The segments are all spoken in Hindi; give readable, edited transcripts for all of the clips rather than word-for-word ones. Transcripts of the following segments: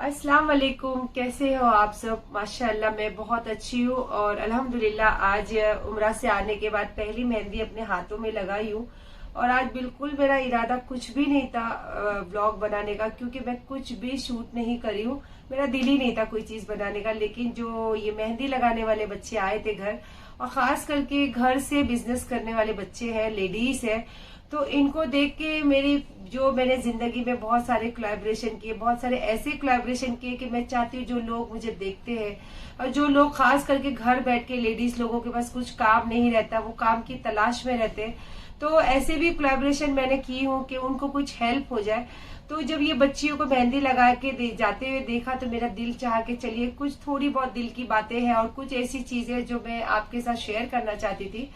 अस्सलाम वालेकुम। कैसे हो आप सब? माशाल्लाह मैं बहुत अच्छी हूँ और अल्हम्दुलिल्लाह आज उम्रा से आने के बाद पहली मेहंदी अपने हाथों में लगाई हूँ। और आज बिल्कुल मेरा इरादा कुछ भी नहीं था व्लॉग बनाने का, क्योंकि मैं कुछ भी शूट नहीं करी हूँ। मेरा दिल ही नहीं था कोई चीज बनाने का, लेकिन जो ये मेहंदी लगाने वाले बच्चे आए थे घर, और खास करके घर से बिजनेस करने वाले बच्चे हैं, लेडीज है, तो इनको देख के मेरी जो मैंने जिंदगी में बहुत सारे कोलैबोरेशन किए, बहुत सारे ऐसे कोलैबोरेशन किए कि मैं चाहती हूँ जो लोग मुझे देखते हैं और जो लोग खास करके घर बैठ के लेडीज लोगों के पास कुछ काम नहीं रहता, वो काम की तलाश में रहते हैं, तो ऐसे भी कोलैबोरेशन मैंने की हूँ कि उनको कुछ हेल्प हो जाए। तो जब ये बच्चियों को मेहंदी लगा के जाते हुए देखा तो मेरा दिल चाह के चलिए कुछ थोड़ी बहुत दिल की बातें हैं और कुछ ऐसी चीजें जो मैं आपके साथ शेयर करना चाहती थी।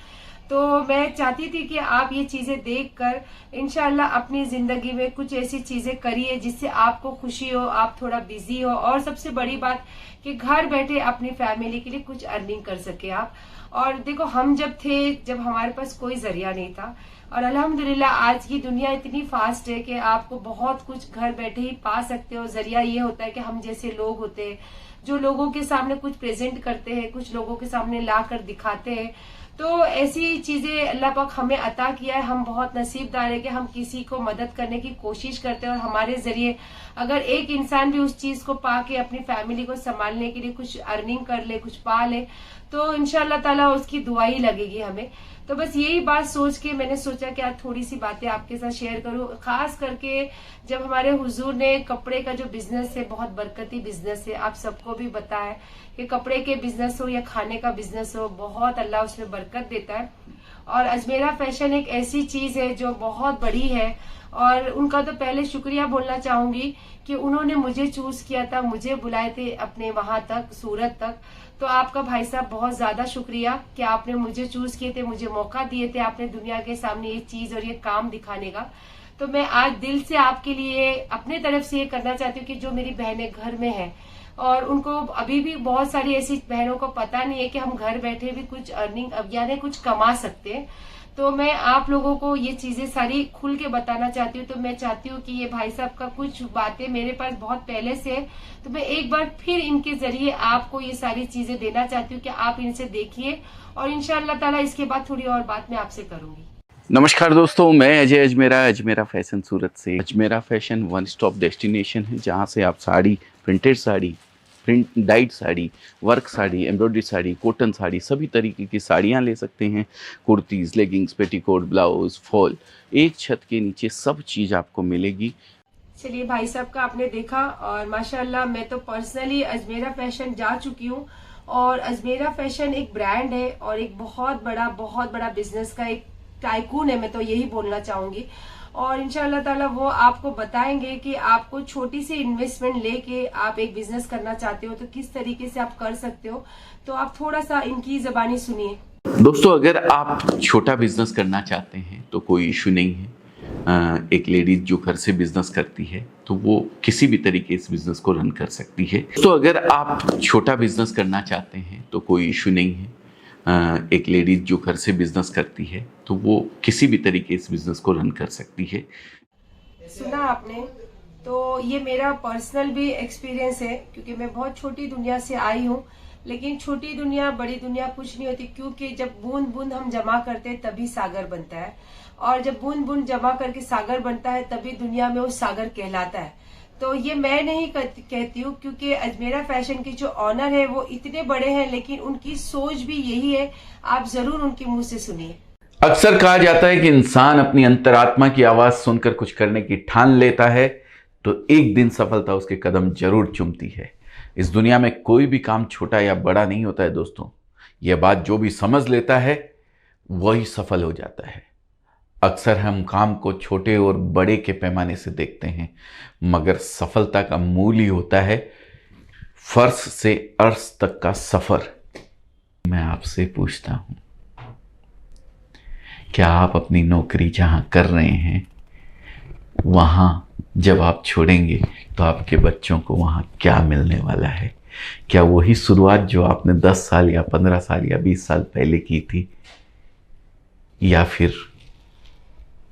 तो मैं चाहती थी कि आप ये चीजें देखकर इंशाल्लाह अपनी जिंदगी में कुछ ऐसी चीजें करिए जिससे आपको खुशी हो, आप थोड़ा बिजी हो, और सबसे बड़ी बात कि घर बैठे अपनी फैमिली के लिए कुछ अर्निंग कर सके आप। और देखो, हम जब थे, जब हमारे पास कोई जरिया नहीं था, और अल्हम्दुलिल्लाह आज की दुनिया इतनी फास्ट है कि आपको बहुत कुछ घर बैठे ही पा सकते हो। जरिया ये होता है कि हम जैसे लोग होते हैं जो लोगों के सामने कुछ प्रेजेंट करते हैं, कुछ लोगों के सामने ला कर दिखाते हैं। तो ऐसी चीजें अल्लाह पाक हमें अता किया है। हम बहुत नसीबदार है कि हम किसी को मदद करने की कोशिश करते हैं, और हमारे जरिए अगर एक इंसान भी उस चीज को पा के अपनी फैमिली को संभालने के लिए कुछ अर्निंग कर ले, कुछ पा ले, तो इंशाल्लाह ताला उसकी दुआ ही लगेगी हमें। तो बस यही बात सोच के मैंने सोचा कि आज थोड़ी सी बातें आपके साथ शेयर करूं, खास करके जब हमारे हुजूर ने कपड़े का जो बिजनेस है, बहुत बरकती बिजनेस है, आप सबको भी पता है कि कपड़े के बिजनेस हो या खाने का बिजनेस हो, बहुत अल्लाह उसमें बरकत देता है। और अजमेरा फैशन एक ऐसी चीज है जो बहुत बड़ी है, और उनका तो पहले शुक्रिया बोलना चाहूंगी कि उन्होंने मुझे चूज किया था, मुझे बुलाए थे अपने वहां तक, सूरत तक। तो आपका भाई साहब बहुत ज्यादा शुक्रिया कि आपने मुझे चूज किए थे, मुझे मौका दिए थे आपने दुनिया के सामने ये चीज और ये काम दिखाने का। तो मैं आज दिल से आपके लिए अपने तरफ से ये करना चाहती हूँ कि जो मेरी बहनें घर में हैं और उनको अभी भी बहुत सारी ऐसी बहनों को पता नहीं है कि हम घर बैठे भी कुछ अर्निंग यानी कुछ कमा सकते हैं, तो मैं आप लोगों को ये चीजें सारी खुल के बताना चाहती हूँ। तो मैं चाहती हूँ कि ये भाई साहब का कुछ बातें मेरे पास बहुत पहले से है, तो मैं एक बार फिर इनके जरिए आपको ये सारी चीजें देना चाहती हूँ कि आप इनसे देखिए, और इंशाअल्लाह ताला इसके बाद थोड़ी और बात मैं आपसे करूंगी। नमस्कार दोस्तों, मैं अजय अजमेरा, अजमेरा फैशन सूरत से। Ajmera fashion one stop destination है जहां से आप sari, printed sari, print died sari, work sari, embroidery sari, cotton sari, सभी तरीके की साड़ियां ले सकते हैं। Kurtis, leggings, petticoat, blouse, fall, एक छत के नीचे सब चीज़ आपको मिलेगी। चलिए, भाई साहब का आपने देखा, और माशाल्लाह मैं तो पर्सनली अजमेरा फैशन जा चुकी हूँ, और अजमेरा फैशन एक ब्रांड है और एक बहुत बड़ा बिजनेस का एक टाइकून है, मैं तो यही बोलना चाहूंगी। और इंशाल्लाह ताला वो आपको बताएंगे कि आपको छोटी सी इन्वेस्टमेंट लेके आप एक बिजनेस करना चाहते हो तो किस तरीके से आप कर सकते हो। तो आप थोड़ा सा इनकी जबानी सुनिए। दोस्तों, अगर आप छोटा बिजनेस करना चाहते हैं तो कोई इशू नहीं है। एक लेडीज जो घर से बिजनेस करती है तो वो किसी भी तरीके इस बिजनेस को रन कर सकती है। तो अगर आप छोटा बिजनेस करना चाहते हैं तो कोई इशू नहीं है। एक लेडीज जो घर से बिजनेस करती है तो वो किसी भी तरीके इस बिजनेस को रन कर सकती है। सुना आपने? तो ये मेरा पर्सनल भी एक्सपीरियंस है, क्योंकि मैं बहुत छोटी दुनिया से आई हूँ, लेकिन छोटी दुनिया बड़ी दुनिया कुछ नहीं होती, क्योंकि जब बूंद बूंद हम जमा करते हैं तभी सागर बनता है, और जब बूंद बूंद जमा करके सागर बनता है तभी दुनिया में वो सागर कहलाता है। तो ये मैं नहीं कहती हूँ, क्योंकि अजमेरा फैशन के जो ऑनर है वो इतने बड़े हैं, लेकिन उनकी सोच भी यही है। आप जरूर उनके मुंह से सुनिए। अक्सर कहा जाता है कि इंसान अपनी अंतरात्मा की आवाज सुनकर कुछ करने की ठान लेता है तो एक दिन सफलता उसके कदम जरूर चूमती है। इस दुनिया में कोई भी काम छोटा या बड़ा नहीं होता है दोस्तों। यह बात जो भी समझ लेता है वही सफल हो जाता है। अक्सर हम काम को छोटे और बड़े के पैमाने से देखते हैं, मगर सफलता का मूल ही होता है फर्श से अर्श तक का सफर। मैं आपसे पूछता हूं, क्या आप अपनी नौकरी जहां कर रहे हैं वहां जब आप छोड़ेंगे तो आपके बच्चों को वहां क्या मिलने वाला है? क्या वही शुरुआत जो आपने 10 साल या 15 साल या 20 साल पहले की थी, या फिर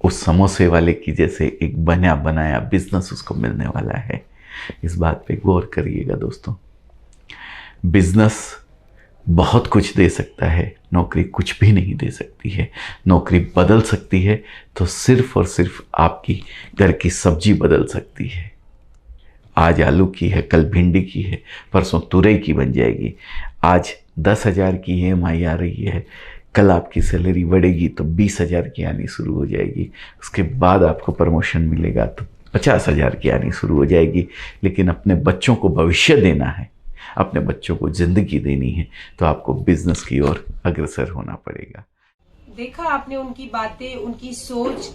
उस समोसे वाले की जैसे एक बना बनाया बिजनेस उसको मिलने वाला है? इस बात पे गौर करिएगा दोस्तों। बिजनेस बहुत कुछ दे सकता है, नौकरी कुछ भी नहीं दे सकती है। नौकरी बदल सकती है तो सिर्फ और सिर्फ आपकी घर की सब्जी बदल सकती है। आज आलू की है, कल भिंडी की है, परसों तुरई की बन जाएगी। आज 10,000 की EMI आ रही है, कल आपकी सैलरी बढ़ेगी तो 20,000 की आनी शुरू हो जाएगी। उसके बाद आपको प्रमोशन मिलेगा तो 50,000 की आनी शुरू हो जाएगी। लेकिन अपने बच्चों को भविष्य देना है, अपने बच्चों को ज़िंदगी देनी है, तो आपको बिजनेस की ओर अग्रसर होना पड़ेगा। देखा आपने उनकी बातें, उनकी सोच।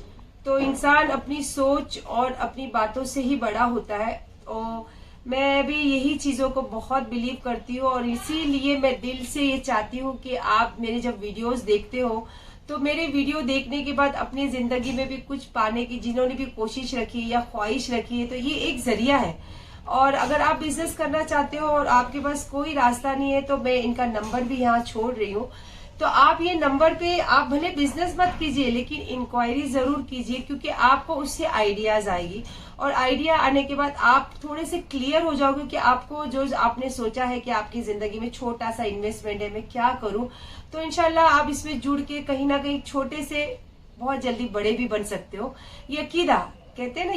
तो इंसान अपनी सोच और अपनी बातों से ही बड़ा होता है। और मैं भी यही चीजों को बहुत बिलीव करती हूँ, और इसीलिए मैं दिल से ये चाहती हूँ कि आप मेरे जब वीडियोस देखते हो तो मेरे वीडियो देखने के बाद अपनी जिंदगी में भी कुछ पाने की जिन्होंने भी कोशिश रखी या ख्वाहिश रखी है, तो ये एक जरिया है। और अगर आप बिजनेस करना चाहते हो और आपके पास कोई रास्ता नहीं है, तो मैं इनका नंबर भी यहाँ छोड़ रही हूँ। तो आप ये नंबर पे आप भले बिजनेस मत कीजिए, लेकिन इंक्वायरी जरूर कीजिए, क्योंकि आपको उससे आइडियाज आएगी। और आइडिया आने के बाद आप थोड़े से क्लियर हो जाओगे कि आपको जो आपने सोचा है कि आपकी जिंदगी में छोटा सा इन्वेस्टमेंट है, मैं क्या करूं, तो इंशाल्लाह आप इसमें जुड़ के कहीं ना कहीं छोटे से बहुत जल्दी बड़े भी बन सकते हो। यकीदा कहते हैं ना,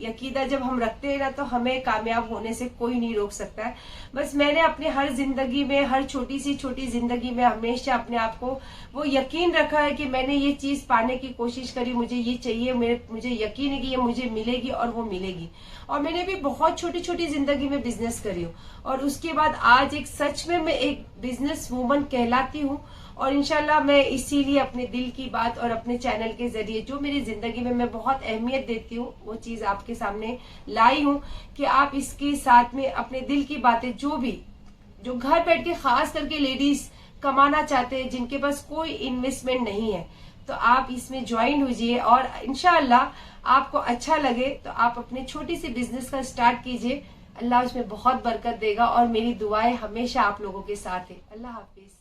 यकीदा जब हम रखते हैं ना, तो हमें कामयाब होने से कोई नहीं रोक सकता है। बस मैंने अपने हर जिंदगी में, हर छोटी सी छोटी जिंदगी में हमेशा अपने आप को वो यकीन रखा है कि मैंने ये चीज पाने की कोशिश करी, मुझे ये चाहिए, मुझे यकीन है कि ये मुझे मिलेगी और वो मिलेगी। और मैंने भी बहुत छोटी छोटी जिंदगी में बिजनेस करी हूँ, और उसके बाद आज एक सच में मैं एक बिजनेस वूमन कहलाती हूँ। और इंशाल्लाह मैं इसीलिए अपने दिल की बात और अपने चैनल के जरिए जो मेरी जिंदगी में मैं बहुत अहमियत देती हूँ, वो चीज आपके सामने लाई हूँ कि आप इसके साथ में अपने दिल की बातें, जो घर बैठ के खास करके लेडीज कमाना चाहते हैं, जिनके पास कोई इन्वेस्टमेंट नहीं है, तो आप इसमें ज्वाइन होइए। और इंशाल्लाह आपको अच्छा लगे तो आप अपने छोटी सी बिजनेस का स्टार्ट कीजिए। अल्लाह उसमें बहुत बरकत देगा, और मेरी दुआएं हमेशा आप लोगों के साथ है। अल्लाह हाफिज।